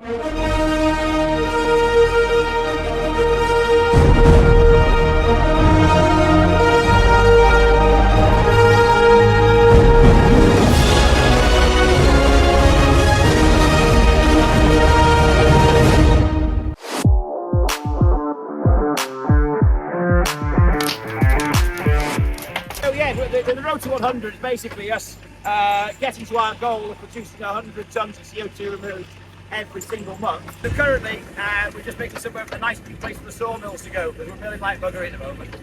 The road to 100 is basically us getting to our goal of producing 100 tons of CO2 removed every single month. So currently, we're just making somewhere with a nice big place for the sawmills to go, because we're milling like bugger at the moment.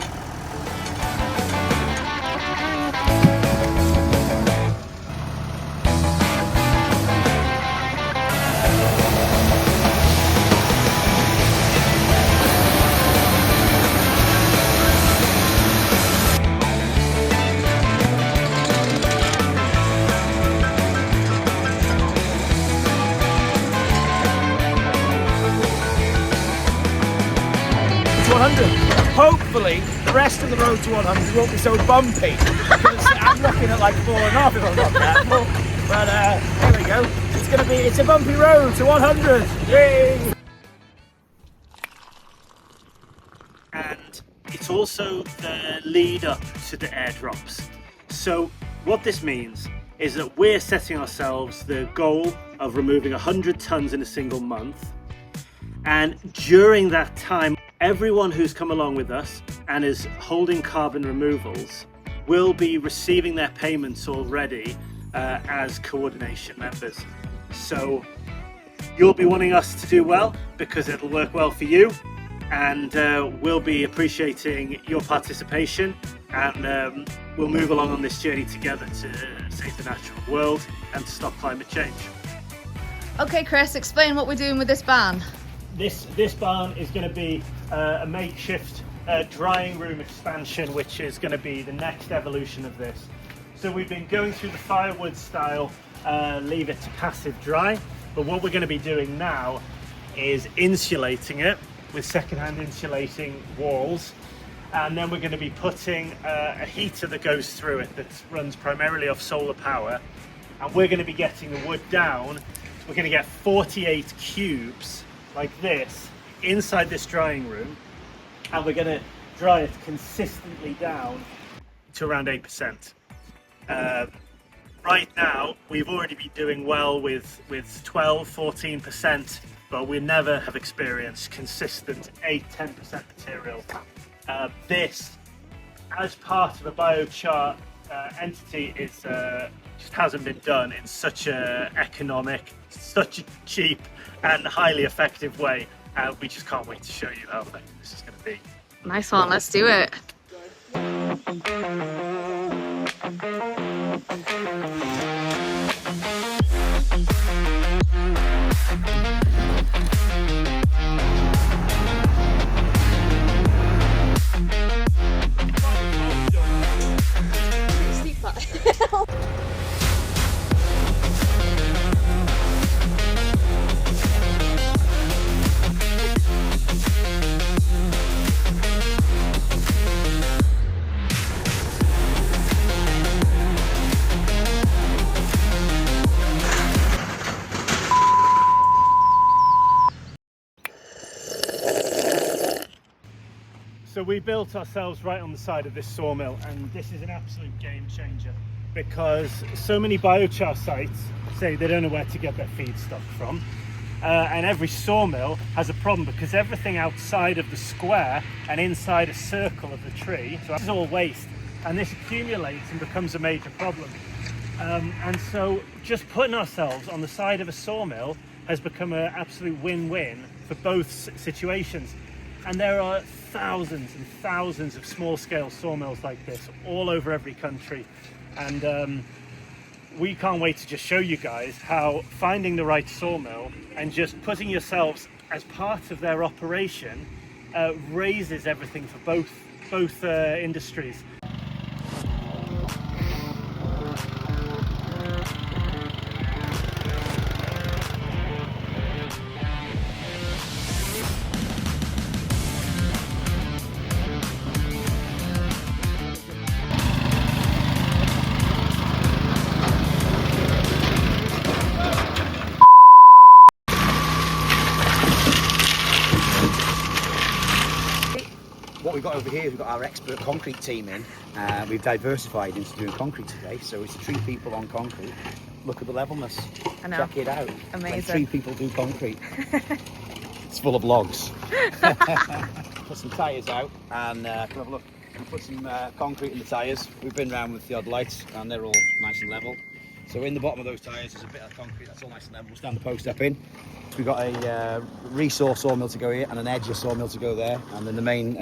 100. Hopefully, the rest of the road to 100 won't be so bumpy, because I'm looking at like 4.5 if I'm not careful. But there we go. It's a bumpy road to 100. Yay! And it's also the lead up to the airdrops. So what this means is that we're setting ourselves the goal of removing 100 tons in a single month. And during that time, everyone who's come along with us and is holding carbon removals will be receiving their payments already as coordination members. So you'll be wanting us to do well because it'll work well for you, and we'll be appreciating your participation, and we'll move along on this journey together to save the natural world and to stop climate change. Okay, Chris, explain what we're doing with this barn. This barn is going to be a makeshift drying room expansion, which is going to be the next evolution of this. So we've been going through the firewood style, leave it to passive dry, but what we're going to be doing now is insulating it with second-hand insulating walls, and then we're going to be putting a heater that goes through it that runs primarily off solar power, and we're going to be getting the wood down. We're going to get 48 cubes like this inside this drying room, and we're going to dry it consistently down to around 8%. Right now we've already been doing well with 12-14%, but we never have experienced consistent 8-10% material. This, as part of a biochar entity, is just hasn't been done in such a economic, such a cheap and highly effective way. We just can't wait to show you how effective this is going to be. Nice one, let's do it. So we built ourselves right on the side of this sawmill, and this is an absolute game changer because so many biochar sites say they don't know where to get their feedstock from, and every sawmill has a problem because everything outside of the square and inside a circle of the tree, so this is all waste, and this accumulates and becomes a major problem. And so just putting ourselves on the side of a sawmill has become an absolute win-win for both situations. And there are thousands and thousands of small-scale sawmills like this all over every country, and we can't wait to just show you guys how finding the right sawmill and just putting yourselves as part of their operation raises everything for both industries. got over here, we've got our expert concrete team in. We've diversified into doing concrete today, so it's 3 people on concrete. Look at the levelness. I know. Check it out. Amazing. When 3 people do concrete. It's full of logs. Put some tyres out and come have a look. We put some concrete in the tyres. We've been round with the odd lights and they're all nice and level. So in the bottom of those tyres there's a bit of concrete that's all nice and level. We'll stand the post up in. So we've got a resource sawmill to go here and an edger sawmill to go there, and then the main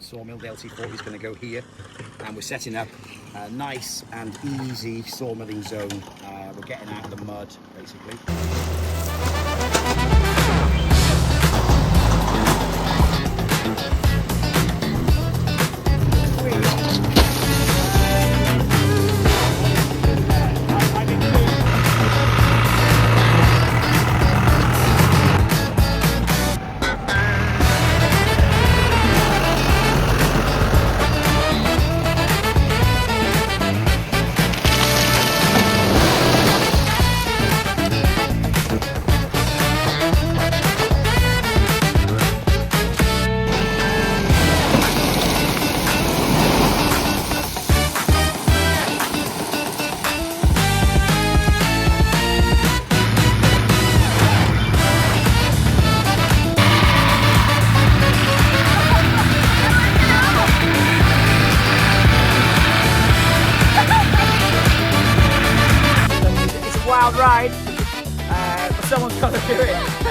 sawmill, the LT40, is going to go here. And we're setting up a nice and easy sawmilling zone. We're getting out of the mud basically. Wild ride, but someone's got to do it.